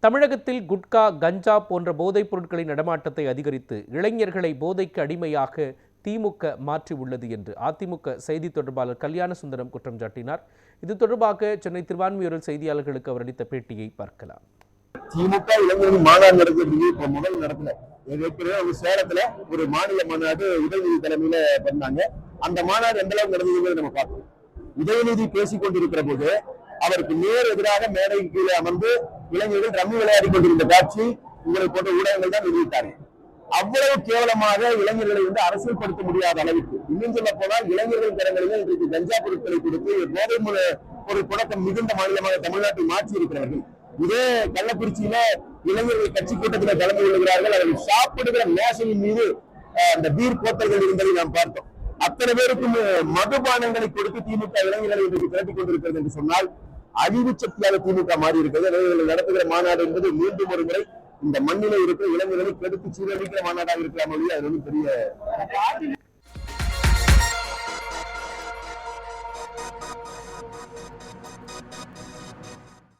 தமிழகத்தில் குட்கா, கஞ்சா போன்ற போதைப் பொருட்களின் நடமாட்டத்தை அதிகரித்து இளைஞர்களை போதைக்கு அடிமையாக திமுக மாற்றியுள்ளது என்று அதிமுக செய்தி தொடர்பாளர் கல்யாணசுந்தரம் குற்றம் சாட்டினார். இது தொடர்பாக சென்னை திருவான்மியூரில் செய்தியாளர்களுக்கு அவர் அளித்த பேட்டியை பார்க்கலாம். திமுக இளைஞர்கள் மாநாடு நடக்கிறது இப்ப முதல் நடத்துல ஏற்கனவே சேலத்துல ஒரு மாநில மாநாடு உதயநிதி தலைமையில பண்ணாங்க. அந்த மாநாடு எந்த அளவுக்கு நடந்ததுங்கிறது நம்ம பார்த்தோம். உதயநிதி பேசிக் கொண்டிருக்கிற போது அவருக்கு நேர் எதிராக மேடை கீழே அமர்ந்து இளைஞர்கள் ரம்மி விளையாடி கொண்டிருந்த காட்சி உங்களை போன்ற ஊடகங்கள் தான் வெளியிட்டார்கள். அவ்வளவு கேவலமாக இளைஞர்களை அரசியல்படுத்த முடியாத அளவுக்கு, இன்னும் சொல்ல போனால் இளைஞர்கள் தரங்களில் இன்றைக்கு கஞ்சா பொருட்களை கொடுத்து போதை ஒரு புழக்கம் மிகுந்த மாநிலமாக தமிழ்நாட்டை மாற்றி இருக்கிறார்கள். இதே கள்ளக்குறிச்சியில இளைஞர்கள் கட்சி கூட்டத்தில் கலந்து கொள்கிறார்கள். அவர்கள் சாப்பிடுகிற மேசையின் மீது அந்த பீர் போத்தல்கள் இருந்ததை நாம் பார்த்தோம். அத்தனை பேருக்கும் மதுபானங்களை கொடுத்து திமுக இளைஞர்களை இன்றைக்கு திரட்டிக் கொண்டிருக்கிறது என்று சொன்னால் அழிவு சக்தியாக திமுக மாறி இருக்கிறது. நடத்துகிற மாநாடு என்பது மீண்டும் ஒரு முறை இந்த மண்ணில இருக்கிற இளைஞர்களை கெடுத்து சீரழிக்கிற மாநாடாக இருக்கலாம். அது ஒன்றும் பெரிய